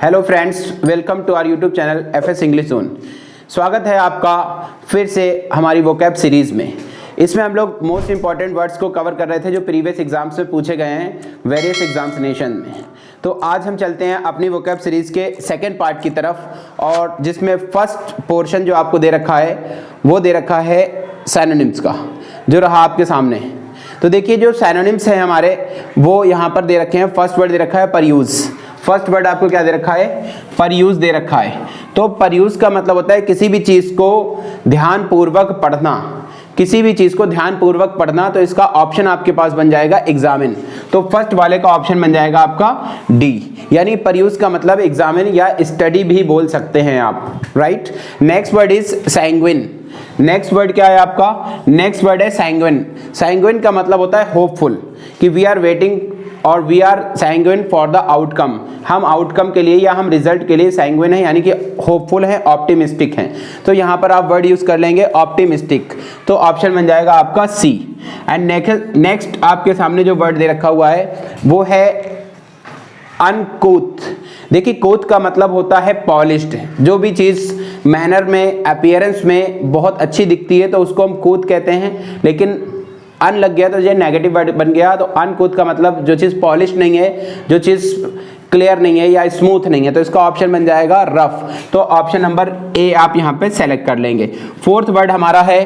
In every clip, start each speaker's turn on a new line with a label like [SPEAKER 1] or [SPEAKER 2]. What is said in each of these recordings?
[SPEAKER 1] Hello friends, welcome to our YouTube channel FS English zone. स्वागत है आपका फिर से हमारी वोकैब सीरीज़ में। इसमें हम लोग मोस्ट इंपॉर्टेंट वर्ड्स को कवर कर रहे थे जो प्रीवियस एग्जाम्स में पूछे गए हैं वेरियस एग्जामिनेशन में। तो आज हम चलते हैं अपनी वोकैब सीरीज़ के सेकेंड पार्ट की तरफ, और जिसमें फर्स्ट पोर्शन जो आपको दे रखा है वो दे रखा है सिनोनिम्स का, जो रहा आपके सामने। तो देखिए, जो सिनोनिम्स हैं हमारे वो यहाँ पर दे रखे हैं। फर्स्ट वर्ड दे रखा है परयूज़। फर्स्ट वर्ड आपको क्या दे रखा है? परयूज़ दे रखा है। तो परयूज़ का मतलब होता है किसी भी चीज़ को ध्यानपूर्वक पढ़ना, किसी भी चीज़ को ध्यानपूर्वक पढ़ना। तो इसका ऑप्शन आपके पास बन जाएगा एग्जामिन। तो फर्स्ट वाले का ऑप्शन बन जाएगा आपका डी, यानी परयूज़ का मतलब एग्जामिन या स्टडी भी बोल सकते हैं आप, right. Next word is sanguine. Next word क्या है आपका? नेक्स्ट वर्ड है सैंग्विन। सैंग्विन का मतलब होता है होपफुल, कि वी आर वेटिंग और we are sanguine for the outcome. हम आउटकम के लिए या हम रिजल्ट के लिए सैंग्विन है, यानी कि होपफुल है, ऑप्टिमिस्टिक हैं। तो यहाँ पर आप वर्ड यूज कर लेंगे ऑप्टिमिस्टिक। तो ऑप्शन बन जाएगा आपका सी। एंड नेक्स्ट आपके सामने जो वर्ड दे रखा हुआ है वो है अनकूथ। देखिए, कूथ का मतलब होता है पॉलिश्ड। जो भी चीज़ मैनर में, अपीयरेंस में बहुत अच्छी दिखती है तो उसको हम कूथ कहते हैं। लेकिन अन लग गया तो ये नेगेटिव वर्ड बन गया। तो अनकूथ का मतलब जो चीज़ पॉलिश नहीं है, जो चीज़ क्लियर नहीं है या स्मूथ नहीं है। तो इसका ऑप्शन बन जाएगा रफ। तो ऑप्शन नंबर ए आप यहाँ पे सेलेक्ट कर लेंगे। फोर्थ वर्ड हमारा है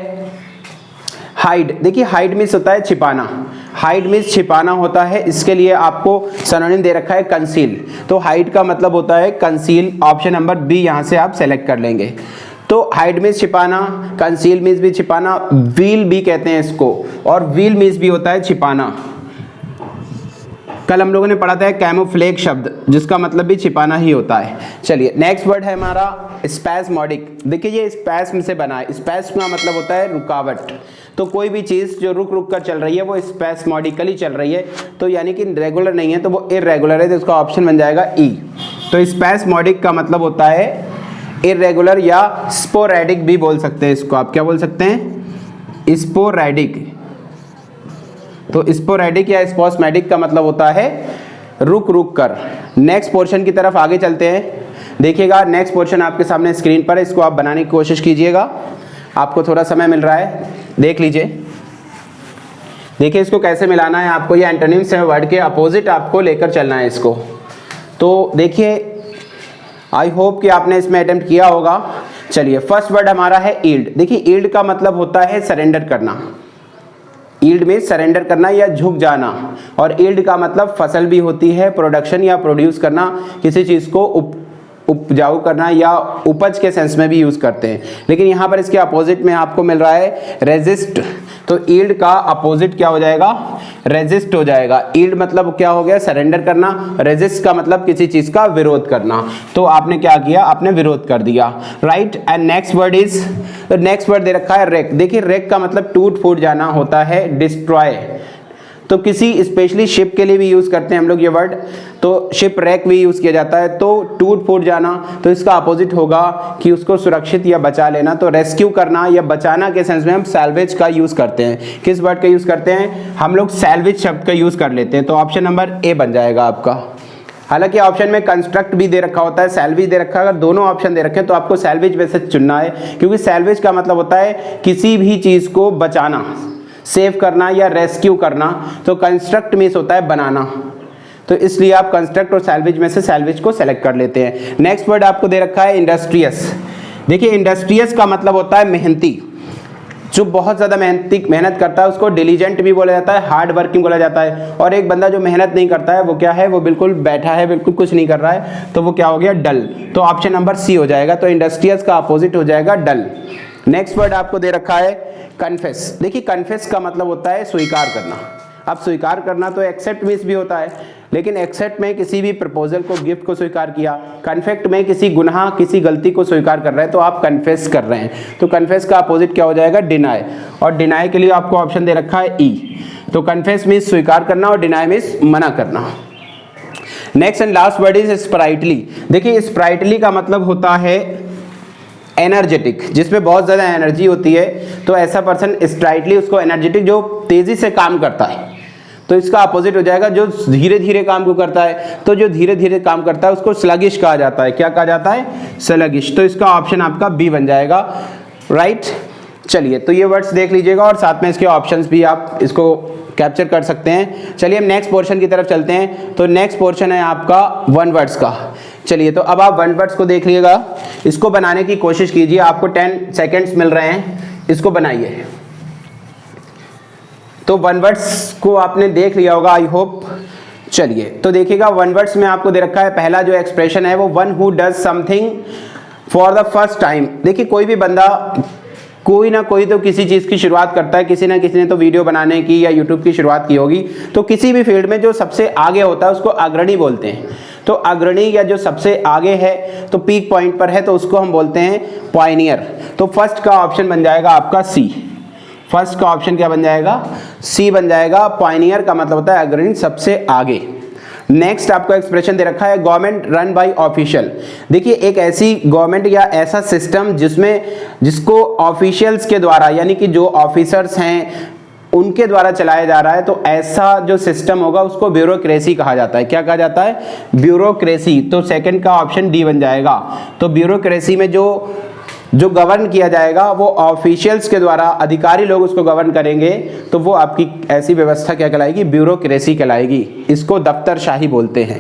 [SPEAKER 1] हाइड। देखिए, हाइड मीन्स होता है छिपाना। हाइड मीन्स छिपाना होता है। इसके लिए आपको सिनोनिम दे रखा है कंसील। तो हाइड का मतलब होता है कंसील। ऑप्शन नंबर बी यहाँ से आप सेलेक्ट कर लेंगे। तो हाइड मीन्स छिपाना, कंसील मीन्स भी छिपाना, व्हील भी कहते हैं इसको, और व्हील मीन्स भी होता है छिपाना। कल हम लोगों ने पढ़ा था कैमोफ्लेज शब्द, जिसका मतलब भी छिपाना ही होता है। चलिए, नेक्स्ट वर्ड है हमारा स्पैस्मोडिक। देखिए, ये स्पैस्म से बना है। स्पैस्म का मतलब होता है रुकावट। तो कोई भी चीज़ जो रुक रुक कर चल रही है वो स्पैस्मोडिकली चल रही है, तो यानी कि रेगुलर नहीं है, तो वो इर्रेगुलर है। तो इसका ऑप्शन बन जाएगा ई। तो स्पैस्मोडिक का मतलब होता है इरेगुलर या स्पोरेडिक भी बोल सकते हैं इसको। आप क्या बोल सकते हैं? स्पोरेडिक। तो स्पोरेडिक या स्पॉस्मेडिक का मतलब होता है रुक रुक कर। नेक्स्ट पोर्शन की तरफ आगे चलते हैं। देखिएगा, नेक्स्ट पोर्शन आपके सामने स्क्रीन पर है। इसको आप बनाने की कोशिश कीजिएगा, आपको थोड़ा समय मिल रहा है, देख लीजिए। देखिए, इसको कैसे मिलाना है आपको। ये एंटोनिम्स है, वर्ड के अपोजिट आपको लेकर चलना है इसको। तो देखिए, आई होप कि आपने इसमें अटेम्प्ट किया होगा। चलिए, फर्स्ट वर्ड हमारा है ईल्ड। देखिए, ईल्ड का मतलब होता है सरेंडर करना। ईल्ड में सरेंडर करना या झुक जाना। और ईल्ड का मतलब फसल भी होती है, प्रोडक्शन या प्रोड्यूस करना, किसी चीज़ को उपजाऊ करना या उपज के सेंस में भी यूज़ करते हैं। लेकिन यहाँ पर इसके अपोजिट में आपको मिल रहा है रेजिस्ट। तो ईल्ड का अपोजिट क्या हो जाएगा? रेजिस्ट हो जाएगा। ईल्ड मतलब क्या हो गया? सरेंडर करना। रेजिस्ट का मतलब किसी चीज़ का विरोध करना। तो आपने क्या किया? आपने विरोध कर दिया, right. And next word is, next word दे रखा है रेक। देखिए, रेक का मतलब टूट फूट जाना होता है, डिस्ट्रॉय। तो किसी स्पेशली शिप के लिए भी यूज़ करते हैं हम लोग ये वर्ड। तो शिप रैक भी यूज़ किया जाता है। तो टूट फूट जाना, तो इसका अपोजिट होगा कि उसको सुरक्षित या बचा लेना। तो रेस्क्यू करना या बचाना के सेंस में हम सैल्वेज का यूज़ करते हैं। किस वर्ड का यूज़ करते हैं? हम लोग सैल्वेज शब्द का यूज़ कर लेते हैं। तो ऑप्शन नंबर ए बन जाएगा आपका। हालांकि ऑप्शन में कंस्ट्रक्ट भी दे रखा होता है, सैल्वेज दे रखा है। अगर दोनों ऑप्शन दे रखे हैं तो आपको सैल्वेज वैसे चुनना है, क्योंकि सैल्वेज का मतलब होता है किसी भी चीज़ को बचाना, सेव करना या रेस्क्यू करना। तो कंस्ट्रक्ट मीन्स होता है बनाना। तो इसलिए आप कंस्ट्रक्ट और सैल्वेज में से सैल्वेज को सेलेक्ट कर लेते हैं। नेक्स्ट वर्ड आपको दे रखा है इंडस्ट्रियस। देखिए, इंडस्ट्रियस का मतलब होता है मेहनती। जो बहुत ज़्यादा मेहनत करता है उसको डिलीजेंट भी बोला जाता है, हार्ड वर्किंग बोला जाता है। और एक बंदा जो मेहनत नहीं करता है वो क्या है? वो बिल्कुल बैठा है, बिल्कुल कुछ नहीं कर रहा है, तो वो क्या हो गया? डल। तो ऑप्शन नंबर सी हो जाएगा। तो इंडस्ट्रियस का अपोजिट हो जाएगा डल। नेक्स्ट वर्ड आपको दे रखा है कन्फेस। देखिए, कन्फेस का मतलब होता है स्वीकार करना। अब स्वीकार करना तो एक्सेप्ट मीन्स भी होता है, लेकिन एक्सेप्ट में किसी भी प्रपोजल को, गिफ्ट को स्वीकार किया। कन्फेक्ट में किसी गुनाह, किसी गलती को स्वीकार कर रहे हैं, तो आप कन्फेस कर रहे हैं। तो कन्फेस का अपोजिट क्या हो जाएगा? डिनाई। और डिनाई के लिए आपको ऑप्शन दे रखा है ई। तो कन्फेस मीन्स स्वीकार करना और डिनाई मीन्स मना करना। Next and last word is sprightly. देखिए, स्प्राइटली का मतलब होता है एनर्जेटिक, जिसमें बहुत ज़्यादा एनर्जी होती है। तो ऐसा पर्सन स्प्राइटली, उसको एनर्जेटिक, जो तेज़ी से काम करता है। तो इसका अपोजिट हो जाएगा जो धीरे धीरे काम को करता है। तो जो धीरे धीरे काम करता है उसको स्लगिश कहा जाता है। क्या कहा जाता है? स्लगिश। तो इसका ऑप्शन आपका बी बन जाएगा, राइट। चलिए, तो ये वर्ड्स देख लीजिएगा और साथ में इसके ऑप्शंस भी आप इसको कैप्चर कर सकते हैं। चलिए हम नेक्स्ट पोर्शन की तरफ चलते हैं। तो नेक्स्ट पोर्शन है आपका वन वर्ड्स का। चलिए, तो अब आप वन वर्ड्स को देख लीजिएगा, इसको बनाने की कोशिश कीजिए। आपको 10 सेकेंड्स मिल रहे हैं, इसको बनाइए। तो वन वर्ड्स को आपने देख लिया होगा, आई होप। चलिए, तो देखिएगा वन वर्ड्स में आपको दे रखा है, पहला जो एक्सप्रेशन है वो one who does something for the first time. देखिए, कोई भी बंदा कोई ना कोई तो किसी चीज़ की शुरुआत करता है, किसी ना किसी ने तो वीडियो बनाने की या यूट्यूब की शुरुआत की होगी। तो किसी भी फील्ड में जो सबसे आगे होता है उसको अग्रणी बोलते हैं। तो अग्रणी या जो सबसे आगे है, तो पीक पॉइंट पर है, तो उसको हम बोलते हैं पायनियर। तो फर्स्ट का ऑप्शन बन जाएगा आपका सी। फर्स्ट का ऑप्शन क्या बन जाएगा? सी बन जाएगा। पायनियर का मतलब होता है अग्रणी, सबसे आगे। नेक्स्ट आपको एक्सप्रेशन दे रखा है गवर्नमेंट रन बाय ऑफिशियल। देखिए, एक ऐसी गवर्नमेंट या ऐसा सिस्टम जिसको ऑफिशियल्स के द्वारा, यानी कि जो ऑफिसर्स हैं उनके द्वारा चलाया जा रहा है, तो ऐसा जो सिस्टम होगा उसको ब्यूरोक्रेसी कहा जाता है। क्या कहा जाता है? ब्यूरोक्रेसी। तो सेकंड का ऑप्शन डी बन जाएगा। तो ब्यूरोक्रेसी में जो गवर्न किया जाएगा वो ऑफिशियल्स के द्वारा, अधिकारी लोग उसको गवर्न करेंगे, तो वो आपकी ऐसी व्यवस्था क्या कहलाएगी? ब्यूरोक्रेसी कहलाएगी। इसको दफ्तरशाही बोलते हैं।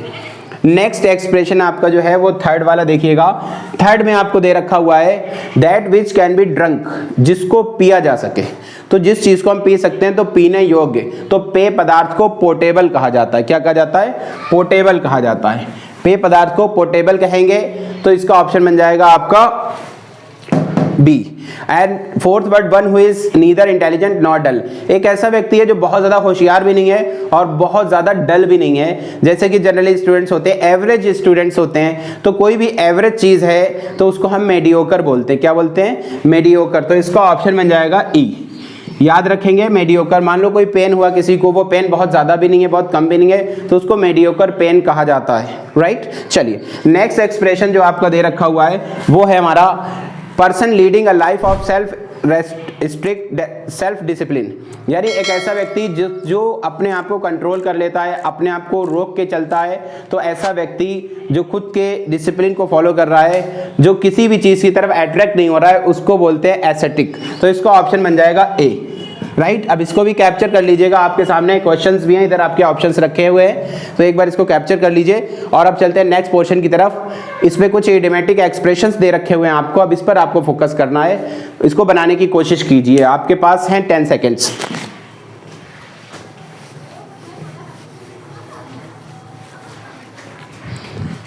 [SPEAKER 1] नेक्स्ट एक्सप्रेशन आपका जो है वो थर्ड वाला देखिएगा। थर्ड में आपको दे रखा हुआ है that which can be drunk, जिसको पिया जा सके। तो जिस चीज को हम पी सकते हैं, तो पीने योग्य, तो पेय पदार्थ को पोर्टेबल कहा जाता है। क्या कहा जाता है? पोर्टेबल कहा जाता है। पेय पदार्थ को पोर्टेबल कहेंगे, तो इसका ऑप्शन बन जाएगा आपका B. And fourth word one who is neither intelligent not dull. एक ऐसा व्यक्ति है जो बहुत ज्यादा होशियार भी नहीं है और बहुत ज्यादा डल भी नहीं है। जैसे कि जनरली स्टूडेंट्स होते हैं, एवरेज स्टूडेंट्स होते हैं, तो कोई भी एवरेज चीज है तो उसको हम मेडियोकर बोलते हैं। क्या बोलते हैं? मेडियोकर। तो इसका ऑप्शन बन जाएगा ई। याद रखेंगे मेडियोकर। मान लो कोई पेन हुआ किसी को, वो पेन बहुत ज़्यादा भी नहीं है बहुत कम भी नहीं है, तो उसको मेडियोकर पेन कहा जाता है, राइट। चलिए, नेक्स्ट एक्सप्रेशन जो आपका दे रखा हुआ है वो है हमारा person leading a life of strict self discipline. यानी एक ऐसा व्यक्ति जो अपने आप को कंट्रोल कर लेता है, अपने आप को रोक के चलता है, तो ऐसा व्यक्ति जो खुद के डिसिप्लिन को फॉलो कर रहा है, जो किसी भी चीज़ की तरफ अट्रैक्ट नहीं हो रहा है, उसको बोलते हैं एस्थेटिक। तो इसका ऑप्शन बन जाएगा ए, राइट। अब इसको भी कैप्चर कर लीजिएगा, आपके सामने क्वेश्चंस भी हैं, इधर आपके ऑप्शंस रखे हुए हैं, तो एक बार इसको कैप्चर कर लीजिए। और अब चलते हैं नेक्स्ट पोर्शन की तरफ। इसमें कुछ इडियोमेटिक एक्सप्रेशंस दे रखे हुए हैं आपको, अब इस पर आपको फोकस करना है। इसको बनाने की कोशिश कीजिए, आपके पास हैं 10 सेकेंड्स।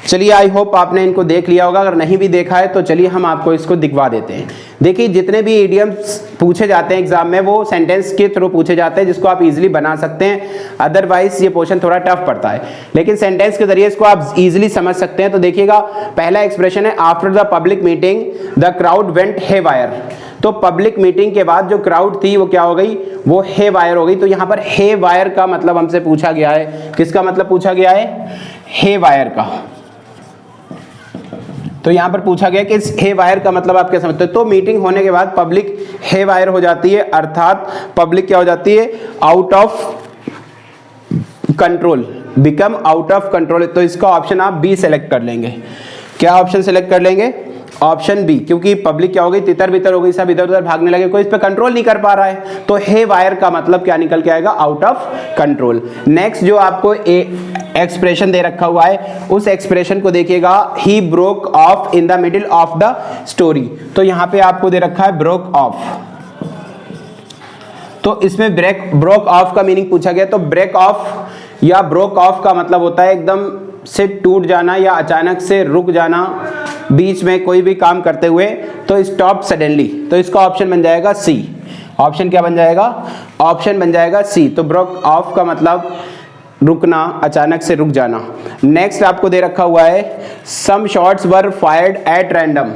[SPEAKER 1] चलिए, आई होप आपने इनको देख लिया होगा। अगर नहीं भी देखा है तो चलिए हम आपको इसको दिखवा देते हैं। देखिए, जितने भी इडियम्स पूछे जाते हैं एग्जाम में वो सेंटेंस के थ्रू पूछे जाते हैं, जिसको आप इजीली बना सकते हैं। अदरवाइज ये पोर्शन थोड़ा टफ पड़ता है, लेकिन सेंटेंस के जरिए इसको आप इजीली समझ सकते हैं। तो देखिएगा, पहला एक्सप्रेशन है after the public meeting the crowd went haywire. तो पब्लिक मीटिंग के बाद जो क्राउड थी वो क्या हो गई? वो हेवायर हो गई। तो यहाँ पर हेवायर का मतलब हमसे पूछा गया है, किसका मतलब पूछा गया है? हेवायर का। तो यहाँ पर पूछा गया कि इस हेवायर का मतलब आप क्या समझते हो? तो मीटिंग होने के बाद पब्लिक हेवायर हो जाती है, अर्थात पब्लिक क्या हो जाती है? Out of control, become out of control. तो इसका ऑप्शन आप बी सेलेक्ट कर लेंगे। क्या ऑप्शन सेलेक्ट कर लेंगे? ऑप्शन बी, क्योंकि पब्लिक क्या हो गई? तितर बितर हो गई, सब इधर उधर भागने लगे, कोई इस पे कंट्रोल नहीं कर पा रहा है। तो हेवायर का मतलब क्या निकल के आएगा? Out of control. नेक्स्ट जो आपको एक्सप्रेशन दे रखा हुआ है, उस एक्सप्रेशन को देखिएगा, he broke of in the middle of the story. तो यहाँ पे आपको दे रखा है ब्रोक ऑफ। तो इसमें ब्रोक ऑफ का मीनिंग पूछा गया। तो ब्रेक ऑफ या ब्रोक ऑफ का मतलब होता है एकदम से टूट जाना या अचानक से रुक जाना बीच में कोई भी काम करते हुए, तो स्टॉप सडनली। तो इसका ऑप्शन बन जाएगा सी। ऑप्शन क्या बन जाएगा? ऑप्शन बन जाएगा सी। तो ब्रोक ऑफ का मतलब रुकना, अचानक से रुक जाना। नेक्स्ट आपको दे रखा हुआ है some shots were fired at random.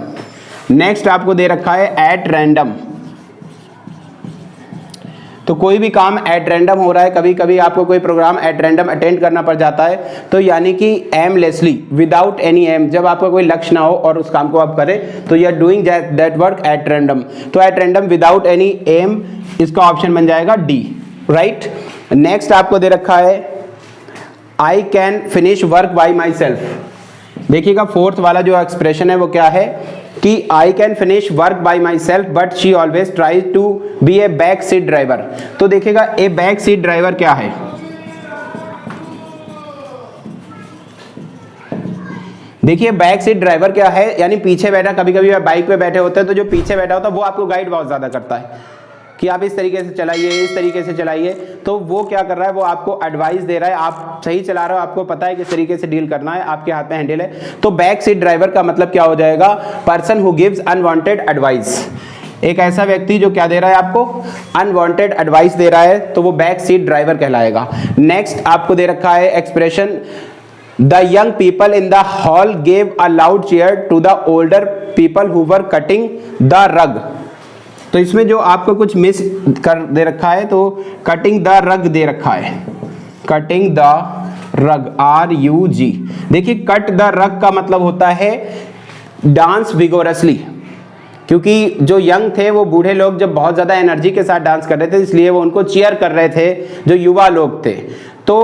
[SPEAKER 1] Next आपको दे रखा है एट रैंडम। तो कोई भी काम एट रैंडम हो रहा है, कभी कभी आपको कोई प्रोग्राम एट रैंडम अटेंड करना पड़ जाता है, तो यानी कि एमलेसली, विदाउट एनी एम, जब आपका कोई लक्ष्य ना हो और उस काम को आप करें, तो you are doing that work at random. तो at random without any aim, इसका ऑप्शन बन जाएगा डी, राइट। नेक्स्ट आपको दे रखा है I can finish work by myself. देखिएगा फोर्थ वाला जो एक्सप्रेशन है वो क्या है कि I can finish work by myself but she always try to be a back seat driver. तो देखिएगा ए बैक सीट ड्राइवर क्या है, देखिए बैक सीट ड्राइवर क्या है, यानी पीछे बैठा, कभी कभी बाइक पे बैठे होते हैं तो जो पीछे बैठा होता है वो आपको गाइड बहुत ज़्यादा करता है कि आप इस तरीके से चलाइए, इस तरीके से चलाइए। तो वो क्या कर रहा है, वो आपको एडवाइस दे रहा है, आप सही चला रहे हो, आपको पता है किस तरीके से डील करना है, आपके हाथ में हैंडल है। तो बैक सीट ड्राइवर का मतलब क्या हो जाएगा, person who gives unwanted advice. एक ऐसा व्यक्ति जो क्या दे रहा है आपको, अनवांटेड एडवाइस दे रहा है, तो वो बैक सीट ड्राइवर कहलाएगा। नेक्स्ट आपको दे रखा है expression the young people in the hall gave a loud cheer to the older people who were cutting the rug. तो इसमें जो आपको कुछ मिस कर दे रखा है, तो कटिंग द रग दे रखा है, कटिंग द रग RUG। देखिए कट द रग का मतलब होता है डांस विगोरसली, क्योंकि जो यंग थे वो बूढ़े लोग जब बहुत ज़्यादा एनर्जी के साथ डांस कर रहे थे इसलिए वो उनको चीयर कर रहे थे जो युवा लोग थे। तो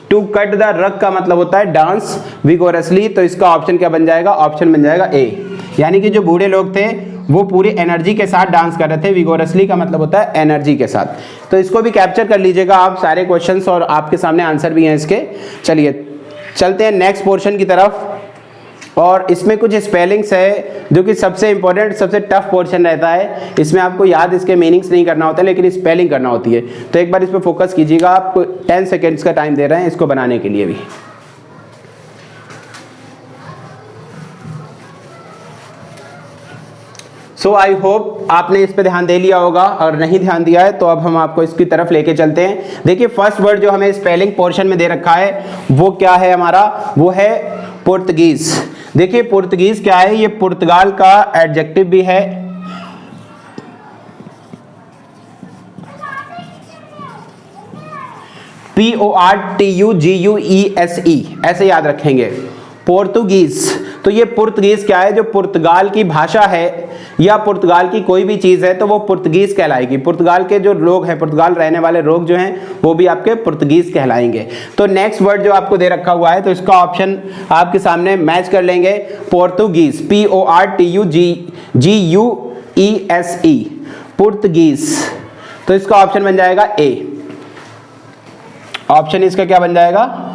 [SPEAKER 1] टू कट द रग का मतलब होता है डांस विगोरसली। तो इसका ऑप्शन क्या बन जाएगा, ऑप्शन बन जाएगा A, यानी कि जो बूढ़े लोग थे वो पूरी एनर्जी के साथ डांस कर रहे थे। विगोरसली का मतलब होता है एनर्जी के साथ। तो इसको भी कैप्चर कर लीजिएगा आप, सारे क्वेश्चंस और आपके सामने आंसर भी हैं इसके। चलिए चलते हैं नेक्स्ट पोर्शन की तरफ, और इसमें कुछ स्पेलिंग्स है जो कि सबसे इंपॉर्टेंट, सबसे टफ पोर्शन रहता है। इसमें आपको याद इसके मीनिंग्स नहीं करना होता है, लेकिन स्पेलिंग करना होती है। तो एक बार इस पर फोकस कीजिएगा, आप 10 सेकेंड्स का टाइम दे रहे हैं इसको बनाने के लिए भी। सो आई होप आपने इस पे ध्यान दे लिया होगा, और नहीं ध्यान दिया है तो अब हम आपको इसकी तरफ लेके चलते हैं। देखिए फर्स्ट वर्ड जो हमें स्पेलिंग पोर्शन में दे रखा है वो क्या है हमारा, वो है पुर्तगीज। देखिए पुर्तगीज क्या है, ये पुर्तगाल का एडजेक्टिव भी है, PORTUGUESE ऐसे याद रखेंगे, पोर्तुगीज। तो ये पुर्तगीज क्या है, जो पुर्तगाल की भाषा है या पुर्तगाल की कोई भी चीज है तो वो पुर्तगीज कहलाएगी। पुर्तगाल के जो लोग हैं, पुर्तगाल रहने वाले लोग जो हैं वो भी आपके पुर्तगीज कहलाएंगे। तो नेक्स्ट वर्ड जो आपको दे रखा हुआ है तो इसका ऑप्शन आपके सामने मैच कर लेंगे, पोर्तुगीज, PORTUGUESE, पुर्तगीज। तो इसका ऑप्शन बन जाएगा A। ऑप्शन इसका क्या बन जाएगा,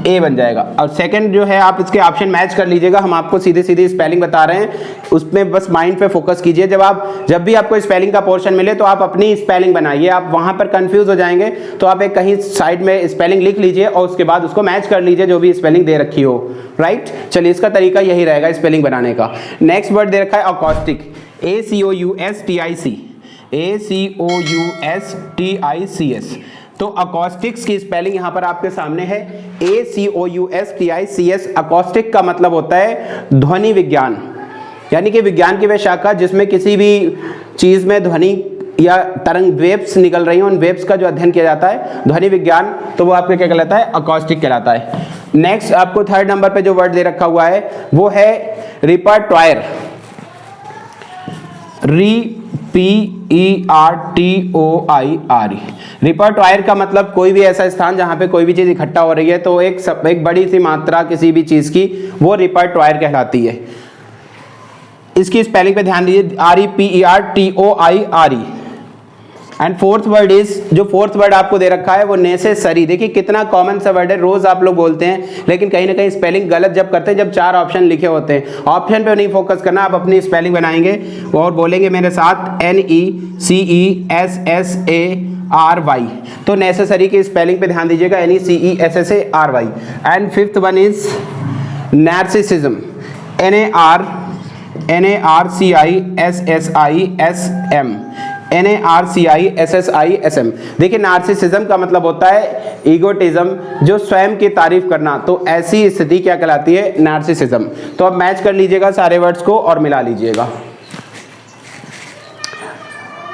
[SPEAKER 1] A बन जाएगा। और सेकंड जो है आप इसके ऑप्शन मैच कर लीजिएगा, हम आपको सीधे सीधे स्पेलिंग बता रहे हैं, उसमें बस माइंड पे फोकस कीजिए। जब भी आपको स्पेलिंग का पोर्शन मिले तो आप अपनी स्पेलिंग बनाइए, आप वहां पर कंफ्यूज हो जाएंगे तो आप एक कहीं साइड में स्पेलिंग लिख लीजिए और उसके बाद उसको मैच कर लीजिए जो भी स्पेलिंग दे रखी हो, राइट। चलिए इसका तरीका यही रहेगा स्पेलिंग बनाने का। नेक्स्ट वर्ड दे रखा है अकॉस्टिक, ACOUSTICS। तो अकॉस्टिक्स की स्पेलिंग यहां पर आपके सामने है, ACOUSTICS। अकॉस्टिक का मतलब होता है ध्वनि विज्ञान, यानी कि विज्ञान की वह शाखा जिसमें किसी भी चीज में ध्वनि या तरंग वेव्स निकल रही हैं, उन वेव्स का जो अध्ययन किया जाता है ध्वनि विज्ञान, तो वो आपके क्या कहलाता है, अकॉस्टिक कहलाता है। नेक्स्ट आपको थर्ड नंबर पे जो वर्ड दे रखा हुआ है वो है रिपर्टॉयर, REPERTOIRE। रिपर्टॉयर का मतलब कोई भी ऐसा स्थान जहां पे कोई भी चीज इकट्ठा हो रही है, तो एक बड़ी सी मात्रा किसी भी चीज की, वो रिपर्टॉयर कहलाती है। इसकी स्पेलिंग पे ध्यान दीजिए, REPERTOIRE। And fourth word is, जो फोर्थ वर्ड आपको दे रखा है वो नेसेसरी। देखिए कितना कॉमन सा वर्ड है, रोज आप लोग बोलते हैं, लेकिन कहीं ना कहीं स्पेलिंग गलत जब करते हैं जब 4 ऑप्शन लिखे होते हैं। ऑप्शन पे नहीं फोकस करना, आप अपनी स्पेलिंग बनाएंगे और बोलेंगे मेरे साथ NECESSARY। तो नेसेसरी की स्पेलिंग पे ध्यान दीजिएगा, NECESSARY। And fifth one is narcissism, NARCISSISM। देखिए नार्सिसिज्म का मतलब होता है ईगोटिज्म, जो स्वयं की तारीफ करना, तो ऐसी स्थिति क्या कहलाती है, नार्सिसिज्म। तो अब मैच कर लीजिएगा सारे वर्ड्स को और मिला लीजिएगा।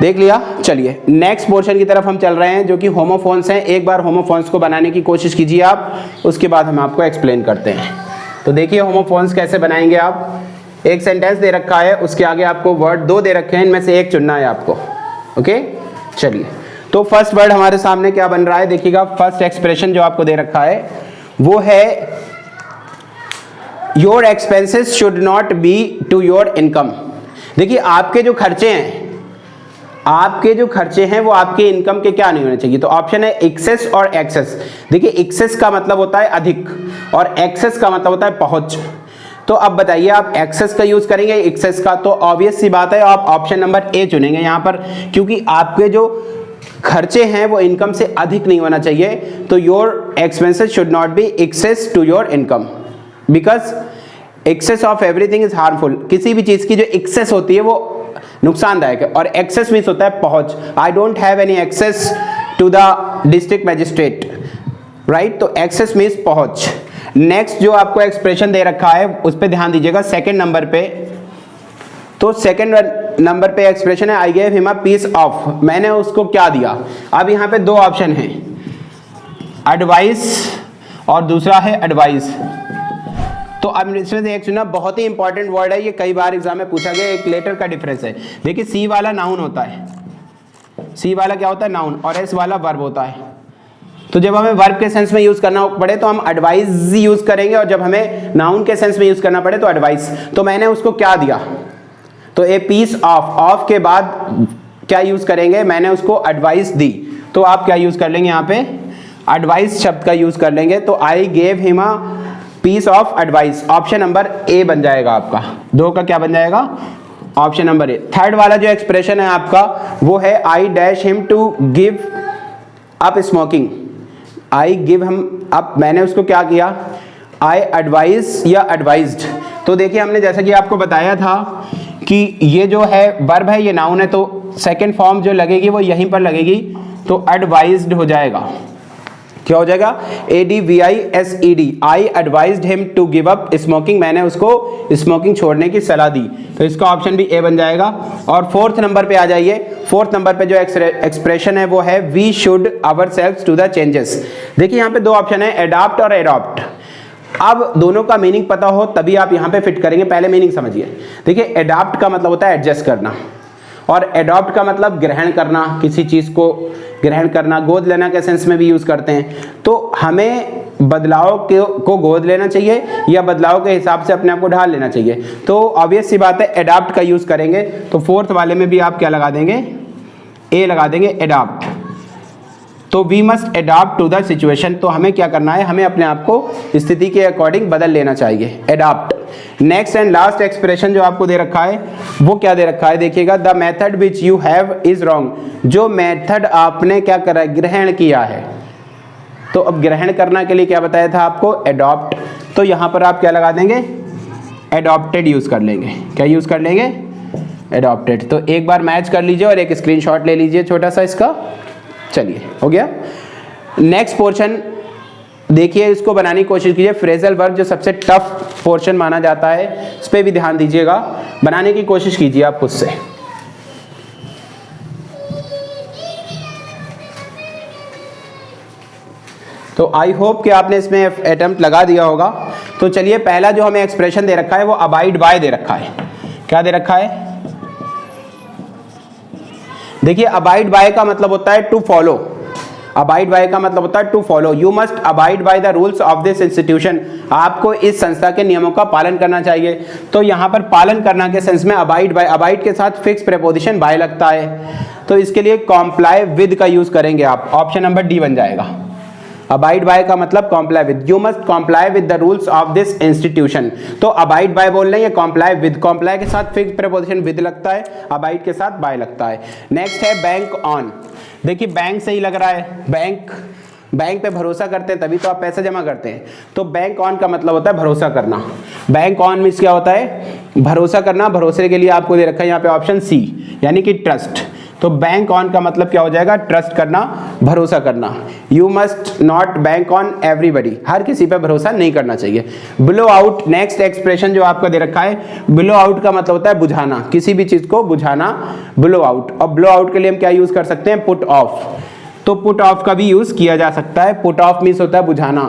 [SPEAKER 1] देख लिया। चलिए नेक्स्ट पोर्शन की तरफ हम चल रहे हैं जो कि होमोफोन्स हैं। एक बार होमोफोन्स को बनाने की कोशिश कीजिए आप, उसके बाद हम आपको एक्सप्लेन करते हैं। तो देखिए होमोफोन्स कैसे बनाएंगे आप। एक सेंटेंस दे रखा है, उसके आगे आपको वर्ड 2 दे रखे हैं, इनमें से एक चुनना है आपको। ओके चलिए, तो फर्स्ट वर्ड हमारे सामने क्या बन रहा है, देखिएगा फर्स्ट एक्सप्रेशन जो आपको दे रखा है वो है your expenses should not be to your income. देखिए आपके जो खर्चे हैं वो आपके इनकम के क्या नहीं होने चाहिए। तो ऑप्शन है एक्सेस और एक्सेस। देखिए एक्सेस का मतलब होता है अधिक और एक्सेस का मतलब होता है पहुंच। तो अब बताइए आप एक्सेस का यूज करेंगे एक्सेस का, तो ऑब्वियस सी बात है आप ऑप्शन नंबर ए चुनेंगे यहां पर, क्योंकि आपके जो खर्चे हैं वो इनकम से अधिक नहीं होना चाहिए। तो your expenses should not be excess to your income, because excess of everything is harmful. किसी भी चीज की जो एक्सेस होती है वो नुकसानदायक है, और एक्सेस मीन्स होता है पहुंच। I don't have any access to the district magistrate, right. तो एक्सेस मीन्स पहुंच। नेक्स्ट जो आपको एक्सप्रेशन दे रखा है उस पर ध्यान दीजिएगा, सेकेंड नंबर पे। तो सेकेंड नंबर पे एक्सप्रेशन है I gave him a piece of. मैंने उसको क्या दिया। अब यहाँ पे दो ऑप्शन है, एडवाइस और दूसरा है एडवाइस। तो अब इसमें से एक सुना, बहुत ही इंपॉर्टेंट वर्ड है ये, कई बार एग्जाम में पूछा गया, एक लेटर का डिफरेंस है। देखिए सी वाला नाउन होता है, सी वाला क्या होता है नाउन, और एस वाला वर्ब होता है। तो जब हमें वर्ब के सेंस में यूज करना पड़े तो हम एडवाइस यूज करेंगे, और जब हमें नाउन के सेंस में यूज करना पड़े तो एडवाइस। तो मैंने उसको क्या दिया, तो ए पीस ऑफ के बाद क्या यूज करेंगे, मैंने उसको एडवाइस दी। तो आप क्या यूज कर लेंगे यहाँ पे, एडवाइस शब्द का यूज कर लेंगे। तो I gave him a piece of advice, option number A बन जाएगा आपका। दो का क्या बन जाएगा, ऑप्शन नंबर ए। थर्ड वाला जो एक्सप्रेशन है आपका वो है I dash him to give up smoking. I give him up, मैंने उसको क्या किया, आई एडवाइज या एडवाइज्ड। तो देखिए हमने जैसा कि आपको बताया था कि ये जो है वर्ब है, ये नाउन है, तो सेकंड फॉर्म जो लगेगी वो यहीं पर लगेगी, तो एडवाइज्ड हो जाएगा। क्या हो जाएगा, ADVISED। I advised him to give up smoking, मैंने उसको स्मोकिंग छोड़ने की सलाह दी। तो इसका ऑप्शन भी ए बन जाएगा। और फोर्थ नंबर पे आ जाइए। फोर्थ नंबर पे जो एक्सप्रेशन है वो है we should ourselves to the changes. देखिए यहाँ पे दो ऑप्शन है, एडॉप्ट और एडॉप्ट। अब दोनों का मीनिंग पता हो तभी आप यहाँ पे फिट करेंगे। पहले मीनिंग समझिए। देखिए एडॉप्ट का मतलब होता है एडजस्ट करना, और एडॉप्ट का मतलब ग्रहण करना, किसी चीज को ग्रहण करना, गोद लेना के सेंस में भी यूज करते हैं। तो हमें बदलाव को गोद लेना चाहिए या बदलाव के हिसाब से अपने आप को ढाल लेना चाहिए। तो ऑब्वियस सी बात है एडॉप्ट का यूज करेंगे। तो फोर्थ वाले में भी आप क्या लगा देंगे, ए लगा देंगे, एडॉप्ट। तो we must adopt to the situation. तो हमें क्या करना है, हमें अपने आप को स्थिति के अकॉर्डिंग बदल लेना चाहिए, adopt. Next and last expression जो आपको दे रखा है वो क्या दे रखा है, देखिएगा, the method which you have is wrong. जो मेथड आपने क्या करा, ग्रहण किया है। तो अब ग्रहण करना के लिए क्या बताया था आपको, एडॉप्ट। तो यहां पर आप क्या लगा देंगे, एडॉप्टेड यूज कर लेंगे। क्या यूज कर लेंगे, एडॉप्टेड। तो एक बार मैच कर लीजिए और एक स्क्रीनशॉट ले लीजिए छोटा सा इसका। चलिए हो गया। नेक्स्ट पोर्शन देखिए, इसको बनाने की कोशिश कीजिए। फ्रेजल वर्ब जो सबसे टफ पोर्शन माना जाता है, इस पर भी ध्यान दीजिएगा, बनाने की कोशिश कीजिए आप खुद से। तो आई होप कि आपने इसमें अटेम्प्ट लगा दिया होगा। तो चलिए, पहला जो हमें एक्सप्रेशन दे रखा है वो अबाइड बाय दे रखा है। क्या दे रखा है, देखिए अबाइड बाय का मतलब होता है टू फॉलो। अबाइड बाय का मतलब होता है to follow. You must abide by the rules of this institution. आपको इस संस्था के नियमों का पालन करना चाहिए। तो यहाँ पर पालन करना के सेंस में अबाइड बाय, अबाइड के साथ फिक्स प्रीपोजिशन बाय लगता है। तो इसके लिए कॉम्प्लाई विद का यूज करेंगे आप। ऑप्शन नंबर डी बन जाएगा। अबाइड बाय का मतलब comply with. You must comply with the rules of this institution. तो अबाइड बाय बोल रहे हैं, कॉम्प्लाई विद। कॉम्प्लाई के साथ फिक्स प्रीपोजिशन विद लगता है, अबाइड के साथ बाय लगता है। नेक्स्ट है बैंक ऑन। देखिए बैंक सही लग रहा है, बैंक पे भरोसा करते हैं तभी तो आप पैसे जमा करते हैं। तो बैंक ऑन का मतलब होता है भरोसा करना। बैंक ऑन मीन्स क्या होता है, भरोसा करना। भरोसे के लिए आपको दे रखा है यहाँ पे ऑप्शन सी, यानी कि ट्रस्ट। तो बैंक ऑन का मतलब क्या हो जाएगा, ट्रस्ट करना, भरोसा करना। You must not bank on everybody. हर किसी पे भरोसा नहीं करना चाहिए। ब्लो आउट, नेक्स्ट एक्सप्रेशन जो आपको दे रखा है, ब्लो आउट का मतलब होता है बुझाना, किसी भी चीज को बुझाना, ब्लो आउट। और ब्लो आउट के लिए हम क्या यूज कर सकते हैं, पुट ऑफ। तो पुट ऑफ का भी यूज किया जा सकता है। पुट ऑफ मीन्स होता है बुझाना।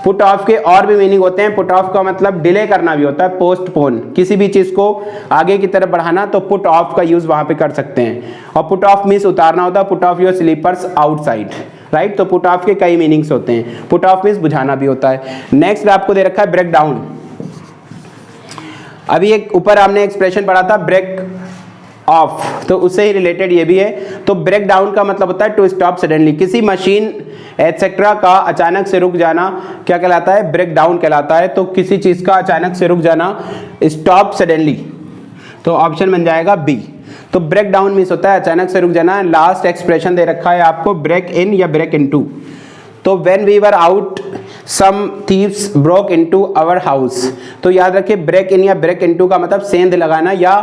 [SPEAKER 1] पुट ऑफ के और भी मीनिंग होते हैं। पुट ऑफ का मतलब डिले करना भी होता है, पोस्टपोन, किसी भी चीज को आगे की तरफ बढ़ाना, तो पुट ऑफ का यूज वहां पे कर सकते हैं। और पुट ऑफ मीन्स उतारना होता है, put off your slippers outside, right. तो पुट ऑफ के कई मीनिंग्स होते हैं। पुट ऑफ मीन्स बुझाना भी होता है। नेक्स्ट आपको दे रखा है ब्रेक डाउन। अभी एक ऊपर हमने एक्सप्रेशन पढ़ा था ब्रेक ऑफ, तो उससे ही रिलेटेड ये भी है। तो ब्रेक डाउन का मतलब होता है टू स्टॉप सडनली, किसी मशीन एटसेट्रा का अचानक से रुक जाना क्या कहलाता है? ब्रेक डाउन कहलाता है। तो किसी चीज का अचानक से रुक जाना, स्टॉप सडनली, तो ऑप्शन बन जाएगा बी। तो ब्रेक डाउन मीन्स होता है अचानक से रुक जाना। लास्ट एक्सप्रेशन दे रखा है आपको ब्रेक इन या ब्रेक इनटू। तो when we were out some thieves broke into our house, तो याद रखिए ब्रेक इन या ब्रेक इनटू का मतलब सेंध लगाना या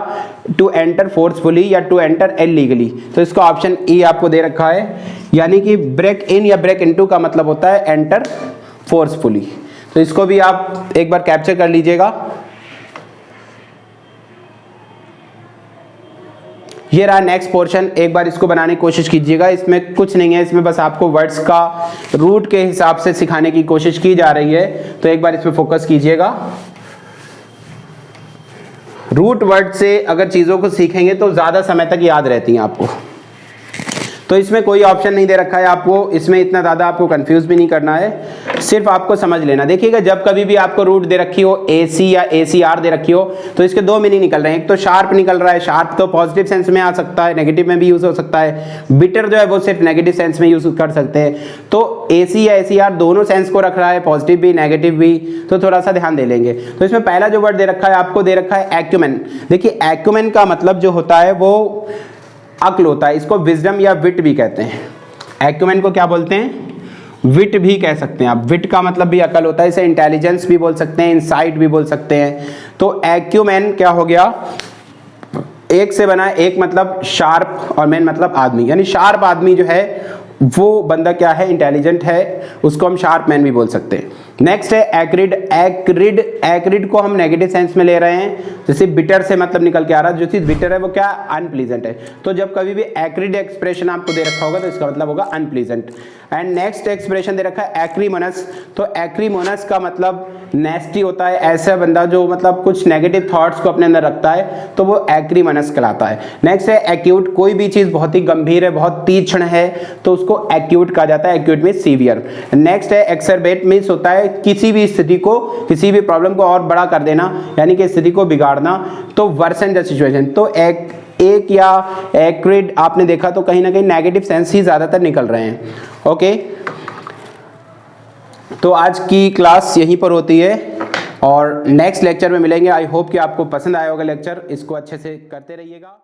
[SPEAKER 1] टू एंटर फोर्सफुली या टू एंटर इलीगली। तो इसका ऑप्शन ई आपको दे रखा है, यानी कि ब्रेक इन या ब्रेक इनटू का मतलब होता है एंटर फोर्सफुली। तो इसको भी आप एक बार कैप्चर कर लीजिएगा। ये रहा नेक्स्ट पोर्शन, एक बार इसको बनाने की कोशिश कीजिएगा। इसमें कुछ नहीं है, इसमें बस आपको वर्ड्स का रूट के हिसाब से सिखाने की कोशिश की जा रही है, तो एक बार इसमें फोकस कीजिएगा। रूट वर्ड से अगर चीज़ों को सीखेंगे तो ज़्यादा समय तक याद रहती हैं आपको। तो इसमें कोई ऑप्शन नहीं दे रखा है आपको, इसमें इतना ज़्यादा आपको कंफ्यूज भी नहीं करना है, सिर्फ आपको समझ लेना। देखिएगा जब कभी भी आपको रूट दे रखी हो, AC या ACR दे रखी हो, तो इसके दो मीनिंग निकल रहे हैं। एक तो शार्प निकल रहा है, शार्प तो पॉजिटिव सेंस में आ सकता है, नेगेटिव में भी यूज़ हो सकता है। बिटर जो है वो सिर्फ नेगेटिव सेंस में यूज़ कर सकते हैं। तो AC या ACR दोनों सेंस को रख रहा है, पॉजिटिव भी नेगेटिव भी, तो थोड़ा सा ध्यान दे लेंगे। तो इसमें पहला जो वर्ड दे रखा है आपको, दे रखा है एक्यूमेन। देखिए एक्यूमेन का मतलब जो होता है वो अक्ल होता है, इसको विजडम या विट भी कहते हैं। एक्यूमेन को क्या बोलते हैं? विट भी कह सकते हैं आप। विट का मतलब भी अकल होता है, इसे इंटेलिजेंस भी बोल सकते हैं, इनसाइट भी बोल सकते हैं। तो एक्यूमेन क्या हो गया? एक से बना है, एक मतलब शार्प और मैन मतलब आदमी, यानी शार्प आदमी जो है वो बंदा क्या है? इंटेलिजेंट है, उसको हम शार्प मैन भी बोल सकते हैं। नेक्स्ट है एक्रिड। एक्रिड, एक्रिड को हम नेगेटिव सेंस में ले रहे हैं, जैसे बिटर से मतलब निकल के आ रहा है, जो चीज बिटर है वो क्या? अनप्लीजेंट है। तो जब कभी भी एक्रिड एक्सप्रेशन आपको दे रखा होगा तो इसका मतलब होगा अनप्लीजेंट। एंड नेक्स्ट एक्सप्रेशन दे रखा है एक्रीमोनस। तो एक्रीमोनस का मतलब नेस्टी होता है, ऐसा बंदा जो मतलब कुछ नेगेटिव थॉट्स को अपने अंदर रखता है, तो वो एक्रीमोनस कहलाता है। नेक्स्ट है एक्यूट। कोई भी चीज बहुत ही गंभीर है, बहुत तीक्ष्ण है, तो उसको एक्यूट कहा जाता है। Acute means severe. नेक्स्ट है एक्सरबेट। मींस होता है किसी भी स्थिति को, किसी भी प्रॉब्लम को और बड़ा कर देना, यानी कि स्थिति को बिगाड़ना। तो वर्सन द सिचुएशन। तो एक या एक्रिड आपने देखा तो कहीं ना कहीं नेगेटिव सेंस ही ज्यादातर निकल रहे हैं। ओके, तो आज की क्लास यहीं पर होती है और नेक्स्ट लेक्चर में मिलेंगे। आई होप कि आपको पसंद आया होगा लेक्चर, इसको अच्छे से करते रहिएगा।